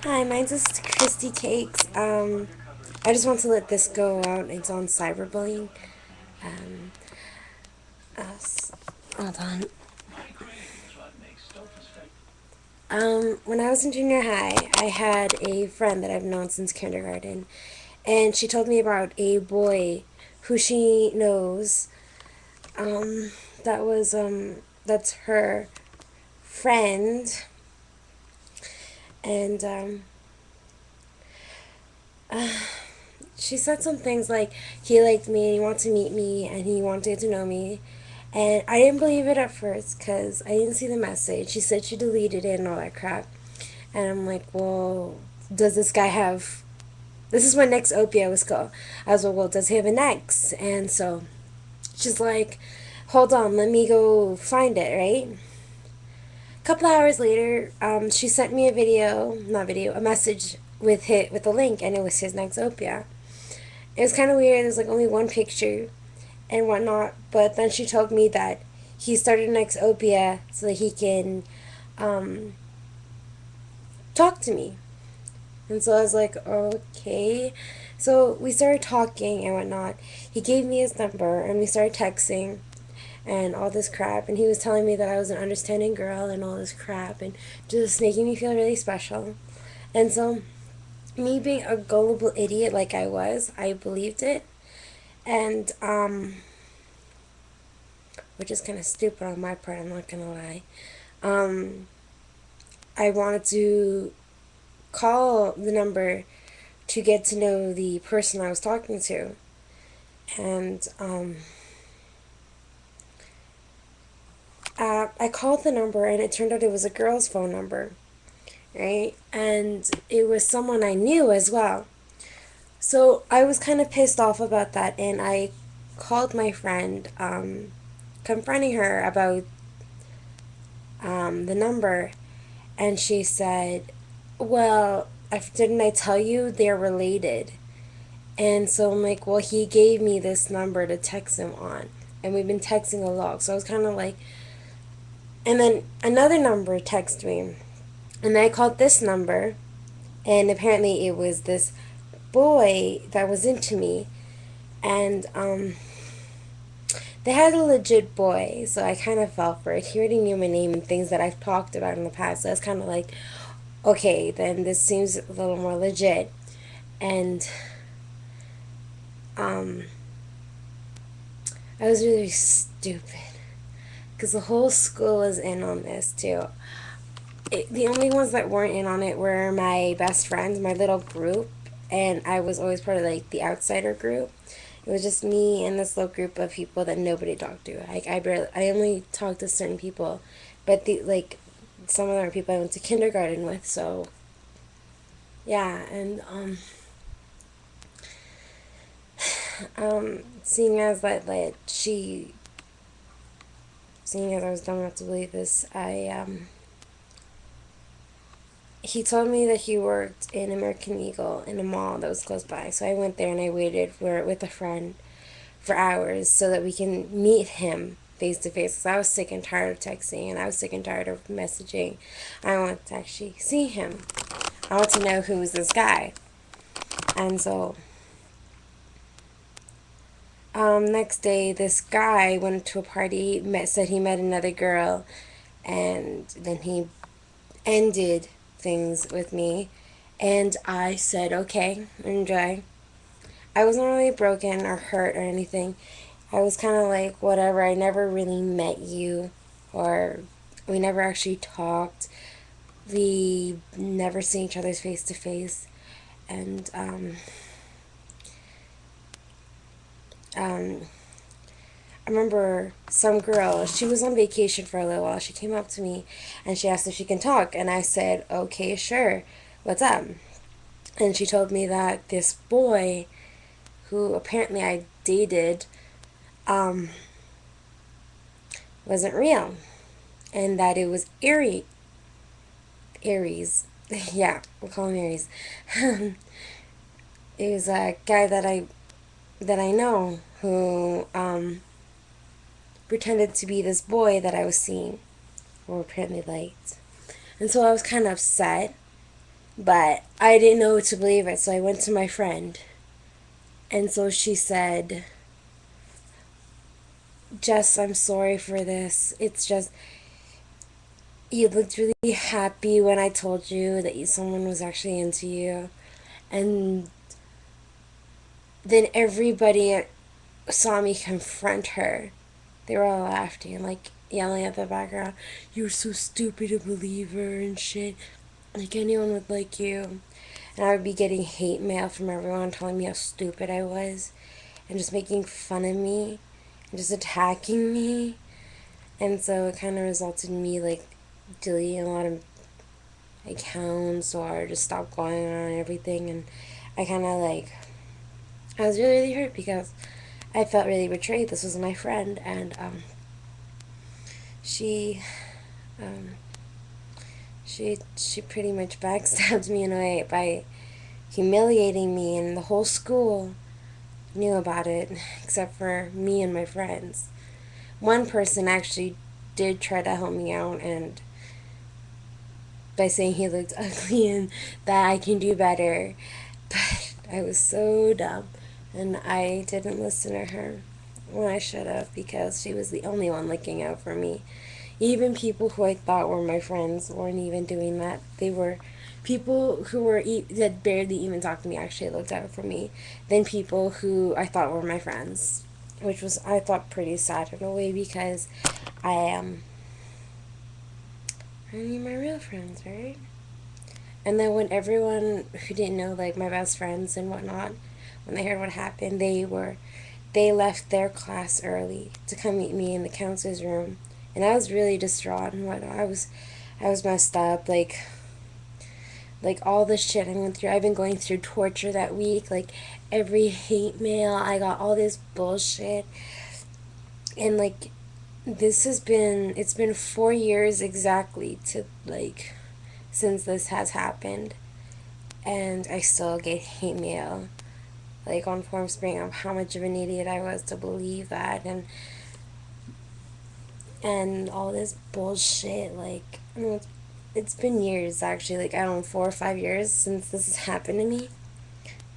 Hi, mine's just Christy Cakes. I just want to let this go out. It's on cyberbullying. Um, Hold on. When I was in junior high, I had a friend that I've known since kindergarten, and she told me about a boy who she knows. Um, that's her friend, and she said some things like he liked me and he wanted to meet me and he wanted to know me. And I didn't believe it at first because I didn't see the message. She said she deleted it and all that crap. And I'm like, well, does this guy have. This is when Nexopia was called. I was like, well, does he have an ex? And so she's like, hold on, let me go find it, right? A couple hours later, she sent me a video, not video, a message with a link, and it was his Nexopia. It was kind of weird. There's like only one picture and whatnot, but then she told me that he started Nexopia so that he can um, talk to me. And so I was like, okay. So we started talking and whatnot. He gave me his number and we started texting and all this crap. And he was telling me that I was an understanding girl and all this crap and just making me feel really special. And so, me being a gullible idiot like I was, I believed it. And, which is kind of stupid on my part, I'm not gonna lie. I wanted to call the number to get to know the person I was talking to. And I called the number and it turned out it was a girl's phone number, right? And it was someone I knew as well. So I was kind of pissed off about that, and I called my friend, confronting her about the number, and she said, well, didn't I tell you they're related? And so I'm like, well, he gave me this number to text him on, and we've been texting a lot. So I was kind of like, and then another number texted me, and I called this number, and apparently it was this boy that was into me, and they had a legit boy, so I kind of fell for it. He already knew my name and things that I've talked about in the past, so it's kind of like, okay, then this seems a little more legit. And I was really stupid because the whole school was in on this too. The only ones that weren't in on it were my best friends, my little group, and I was always part of like the outsider group. It was just me and this little group of people that nobody talked to. I only talked to certain people, but some of them are people I went to kindergarten with. So yeah, and seeing as that seeing as I was dumb enough to believe this, he told me that he worked in American Eagle in a mall that was close by. So I went there and I waited with a friend for hours so that we can meet him face to face. Because I was sick and tired of texting and I was sick and tired of messaging. I wanted to actually see him. I want to know who was this guy. And so, next day, this guy went to a party, said he met another girl, and then he ended things with me, and I said, okay, enjoy. I wasn't really broken or hurt or anything. I was kind of like, whatever, I never really met you, or we never actually talked. We never seen each other's face to face, and, I remember some girl, she was on vacation for a little while. She came up to me and she asked if she can talk. And I said, okay, sure. What's up? And she told me that this boy, who apparently I dated, wasn't real. And that it was Aries. Yeah, we'll call him Aries. It was a guy that I know who, pretended to be this boy that I was seeing. or apparently liked. And so I was kind of upset, but I didn't know what to believe it, so I went to my friend. And so she said, Jess, I'm sorry for this. It's just, you looked really happy when I told you that someone was actually into you. And then everybody saw me confront her. They were all laughing and like yelling at the background, "You're so stupid to believe her and shit. Like anyone would like you." And I would be getting hate mail from everyone telling me how stupid I was and just making fun of me and just attacking me. And so it kind of resulted in me like deleting a lot of accounts or just stop going on and everything. And I kind of like, I was really, really hurt because I felt really betrayed. This was my friend, and she, um, she pretty much backstabbed me in a way by humiliating me, and the whole school knew about it, except for me and my friends. One person actually did try to help me out, and by saying he looked ugly and that I can do better, but I was so dumb, and I didn't listen to her when I should have, because she was the only one looking out for me. Even people who I thought were my friends weren't even doing that. They were people who were that barely even talked to me actually looked out for me than people who I thought were my friends, which was, I thought, pretty sad in a way, because I need my real friends, right? And then when everyone who didn't know, like my best friends and whatnot, when they heard what happened, they left their class early to come meet me in the counselor's room, and I was really distraught and whatnot. I was messed up, like all the shit I went through. I've been going through torture that week, like every hate mail. I got all this bullshit, and like it's been 4 years exactly to like since this has happened, and I still get hate mail like on Form Spring of how much of an idiot I was to believe that, and all this bullshit. Like, I mean, it's been years actually, like I don't know, 4 or 5 years since this has happened to me,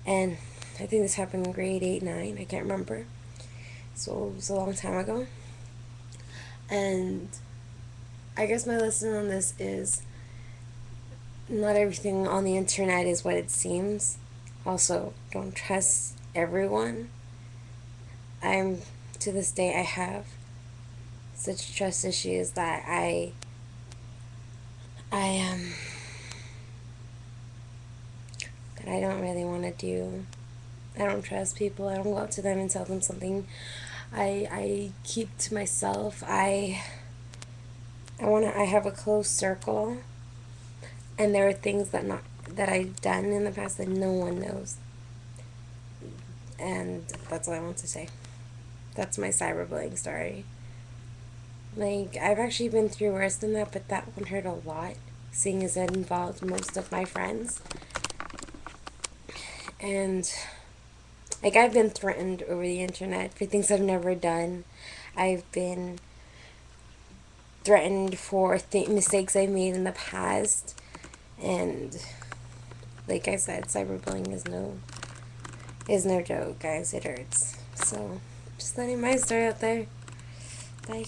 and I think this happened in grade 8, 9. I can't remember. So it was a long time ago, and I guess my lesson on this is not everything on the internet is what it seems. Also, don't trust everyone. I'm to this day I have such trust issues that I that I don't really want to do. I don't trust people. I don't go up to them and tell them something. I keep to myself. I have a close circle, and there are things that I've done in the past that no one knows. And that's all I want to say. That's my cyberbullying story. Like, I've actually been through worse than that, but that one hurt a lot, seeing as it involved most of my friends. And, like, I've been threatened over the internet for things I've never done. I've been threatened for mistakes I made in the past. And, like I said, cyberbullying is no joke, guys. It hurts. So, just letting my story out there. Bye.